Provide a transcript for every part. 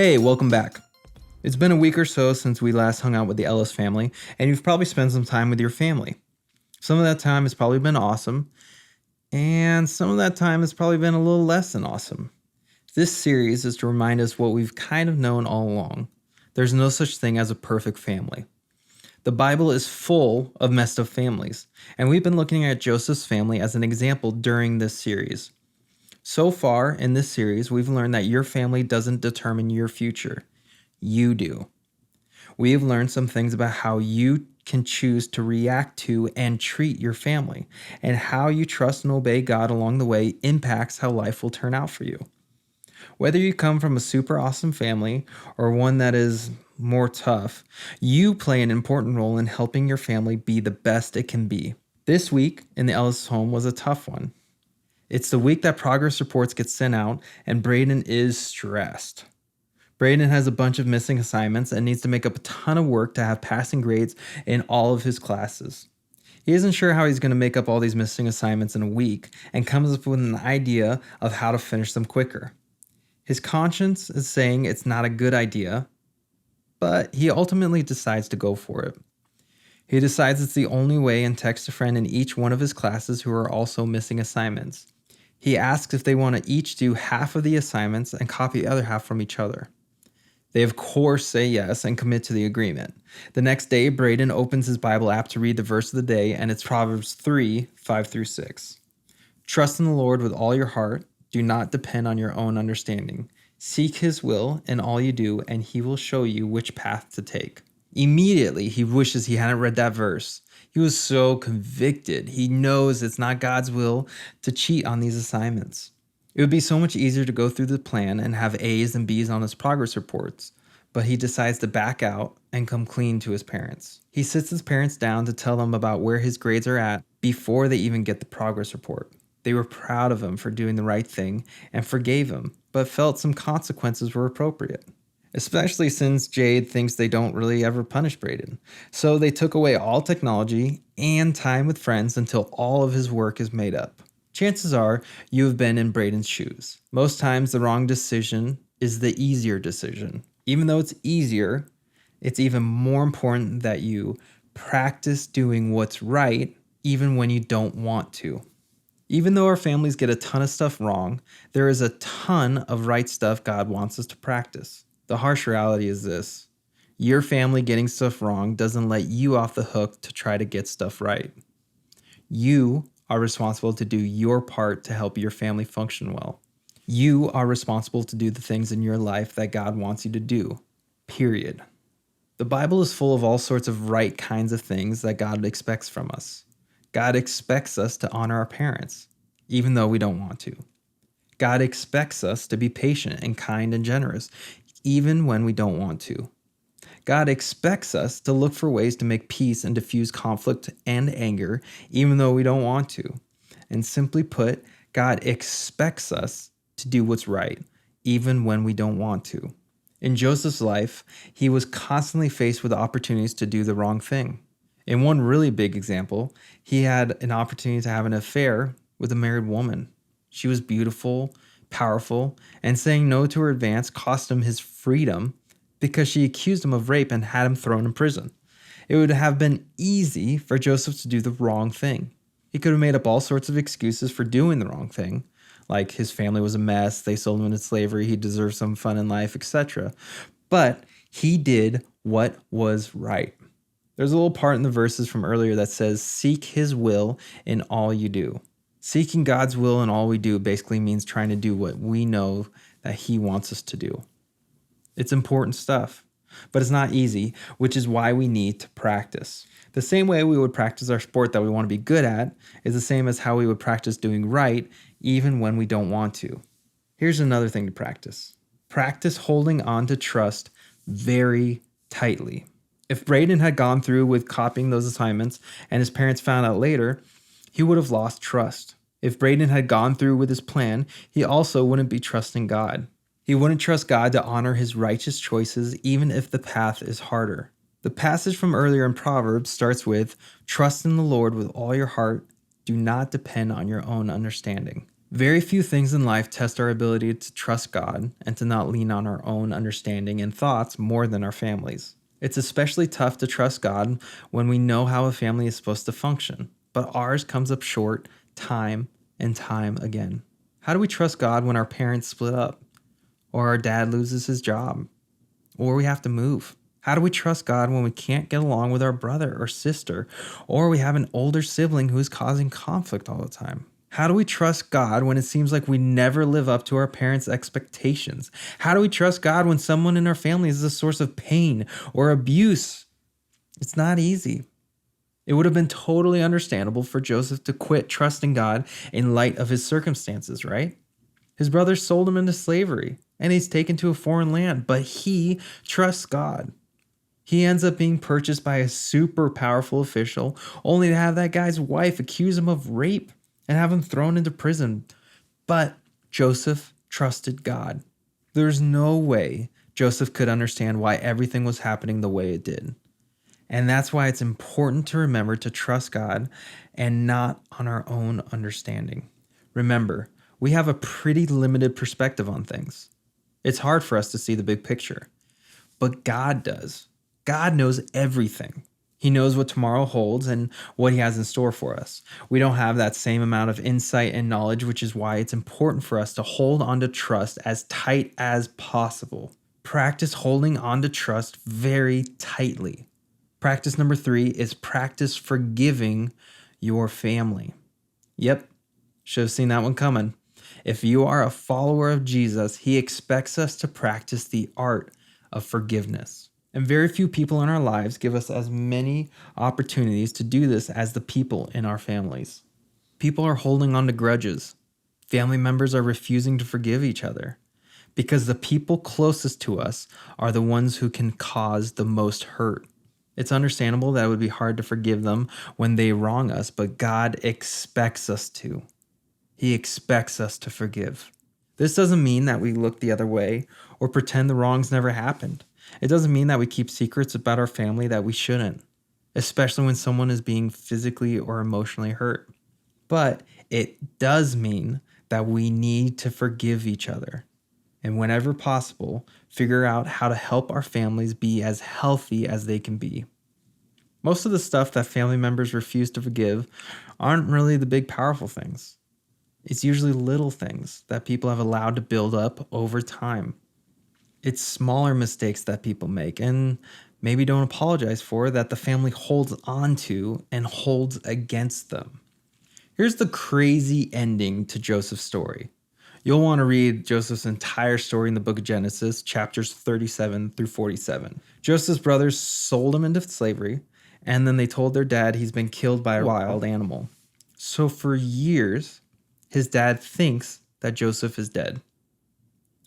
Hey, welcome back. It's been a week or so since we last hung out with the Ellis family, and you've probably spent some time with your family. Some of that time has probably been awesome, and some of that time has probably been a little less than awesome. This series is to remind us what we've kind of known all along. There's no such thing as a perfect family. The Bible is full of messed up families, and we've been looking at Joseph's family as an example during this series. So far in this series, we've learned that your family doesn't determine your future. You do. We have learned some things about how you can choose to react to and treat your family, and how you trust and obey God along the way impacts how life will turn out for you. Whether you come from a super awesome family or one that is more tough, you play an important role in helping your family be the best it can be. This week in the Ellis home was a tough one. It's the week that progress reports get sent out, and Braden is stressed. Braden has a bunch of missing assignments and needs to make up a ton of work to have passing grades in all of his classes. He isn't sure how he's going to make up all these missing assignments in a week and comes up with an idea of how to finish them quicker. His conscience is saying it's not a good idea, but he ultimately decides to go for it. He decides it's the only way and texts a friend in each one of his classes who are also missing assignments. He asks if they want to each do half of the assignments and copy the other half from each other. They of course say yes and commit to the agreement. The next day, Braden opens his Bible app to read the verse of the day, and it's Proverbs 3, 5-6. Trust in the Lord with all your heart. Do not depend on your own understanding. Seek his will in all you do, and he will show you which path to take. Immediately, he wishes he hadn't read that verse. He was so convicted. He knows it's not God's will to cheat on these assignments. It would be so much easier to go through the plan and have A's and B's on his progress reports, but he decides to back out and come clean to his parents. He sits his parents down to tell them about where his grades are at before they even get the progress report. They were proud of him for doing the right thing and forgave him, but felt some consequences were appropriate. Especially since Jade thinks they don't really ever punish Braden. So they took away all technology and time with friends until all of his work is made up. Chances are you have been in Braden's shoes. Most times the wrong decision is the easier decision. Even though it's easier, it's even more important that you practice doing what's right even when you don't want to. Even though our families get a ton of stuff wrong, there is a ton of right stuff God wants us to practice. The harsh reality is this: your family getting stuff wrong doesn't let you off the hook to try to get stuff right. You are responsible to do your part to help your family function well. You are responsible to do the things in your life that God wants you to do, period. The Bible is full of all sorts of right kinds of things that God expects from us. God expects us to honor our parents, even though we don't want to. God expects us to be patient and kind and generous, even when we don't want to. God expects us to look for ways to make peace and diffuse conflict and anger, even though we don't want to. And simply put, God expects us to do what's right, even when we don't want to. In Joseph's life, he was constantly faced with opportunities to do the wrong thing. In one really big example, he had an opportunity to have an affair with a married woman. She was beautiful, powerful, and saying no to her advance cost him his freedom because she accused him of rape and had him thrown in prison. It would have been easy for Joseph to do the wrong thing. He could have made up all sorts of excuses for doing the wrong thing, like his family was a mess, they sold him into slavery, he deserved some fun in life, etc. But he did what was right. There's a little part in the verses from earlier that says, seek his will in all you do. Seeking God's will in all we do basically means trying to do what we know that he wants us to do. It's important stuff, but it's not easy, which is why we need to practice. The same way we would practice our sport that we want to be good at is the same as how we would practice doing right even when we don't want to. Here's another thing to practice. Practice holding on to trust very tightly. If Braden had gone through with copying those assignments and his parents found out later, he would have lost trust. If Braden had gone through with his plan, he also wouldn't be trusting God. He wouldn't trust God to honor his righteous choices even if the path is harder. The passage from earlier in Proverbs starts with, trust in the Lord with all your heart. Do not depend on your own understanding. Very few things in life test our ability to trust God and to not lean on our own understanding and thoughts more than our families. It's especially tough to trust God when we know how a family is supposed to function, but ours comes up short time and time again. How do we trust God when our parents split up, or our dad loses his job, or we have to move? How do we trust God when we can't get along with our brother or sister, or we have an older sibling who is causing conflict all the time? How do we trust God when it seems like we never live up to our parents' expectations? How do we trust God when someone in our family is a source of pain or abuse? It's not easy. It would have been totally understandable for Joseph to quit trusting God in light of his circumstances, right? His brothers sold him into slavery and he's taken to a foreign land, but he trusts God. He ends up being purchased by a super powerful official, only to have that guy's wife accuse him of rape and have him thrown into prison. But Joseph trusted God. There's no way Joseph could understand why everything was happening the way it did. And that's why it's important to remember to trust God and not on our own understanding. Remember, we have a pretty limited perspective on things. It's hard for us to see the big picture, but God does. God knows everything. He knows what tomorrow holds and what he has in store for us. We don't have that same amount of insight and knowledge, which is why it's important for us to hold on to trust as tight as possible. Practice holding on to trust very tightly. Practice number 3 is practice forgiving your family. Yep, should have seen that one coming. If you are a follower of Jesus, he expects us to practice the art of forgiveness. And very few people in our lives give us as many opportunities to do this as the people in our families. People are holding on to grudges. Family members are refusing to forgive each other because the people closest to us are the ones who can cause the most hurt. It's understandable that it would be hard to forgive them when they wrong us, but God expects us to. He expects us to forgive. This doesn't mean that we look the other way or pretend the wrongs never happened. It doesn't mean that we keep secrets about our family that we shouldn't, especially when someone is being physically or emotionally hurt. But it does mean that we need to forgive each other. And whenever possible, figure out how to help our families be as healthy as they can be. Most of the stuff that family members refuse to forgive aren't really the big powerful things. It's usually little things that people have allowed to build up over time. It's smaller mistakes that people make and maybe don't apologize for that the family holds on to and holds against them. Here's the crazy ending to Joseph's story. You'll want to read Joseph's entire story in the book of Genesis, chapters 37 through 47. Joseph's brothers sold him into slavery, and then they told their dad he's been killed by a wild animal. So for years, his dad thinks that Joseph is dead.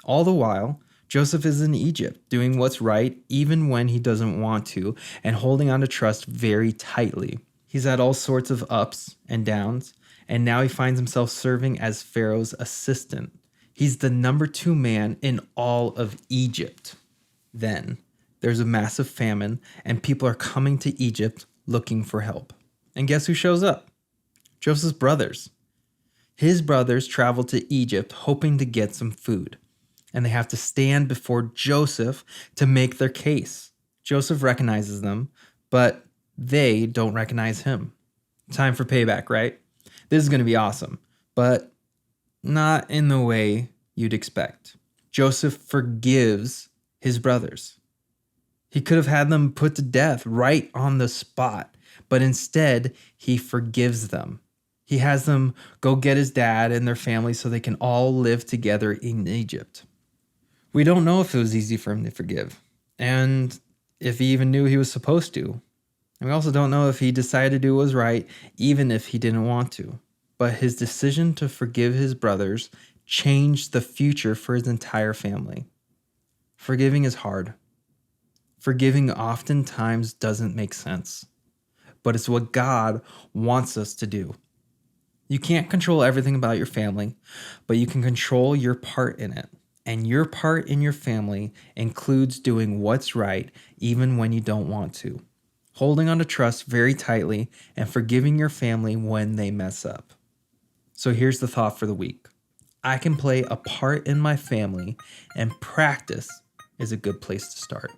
All the while, Joseph is in Egypt, doing what's right even when he doesn't want to, and holding on to trust very tightly. He's had all sorts of ups and downs, and now he finds himself serving as Pharaoh's assistant. He's the number 2 man in all of Egypt. Then, there's a massive famine, and people are coming to Egypt looking for help. And guess who shows up? Joseph's brothers. His brothers travel to Egypt hoping to get some food, and they have to stand before Joseph to make their case. Joseph recognizes them, but they don't recognize him. Time for payback, right? This is going to be awesome, but not in the way you'd expect. Joseph forgives his brothers. He could have had them put to death right on the spot, but instead he forgives them. He has them go get his dad and their family so they can all live together in Egypt. We don't know if it was easy for him to forgive, and if he even knew he was supposed to. And we also don't know if he decided to do what was right, even if he didn't want to. But his decision to forgive his brothers changed the future for his entire family. Forgiving is hard. Forgiving oftentimes doesn't make sense, but it's what God wants us to do. You can't control everything about your family, but you can control your part in it. And your part in your family includes doing what's right even when you don't want to. Holding on to trust very tightly and forgiving your family when they mess up. So here's the thought for the week. I can play a part in my family, and practice is a good place to start.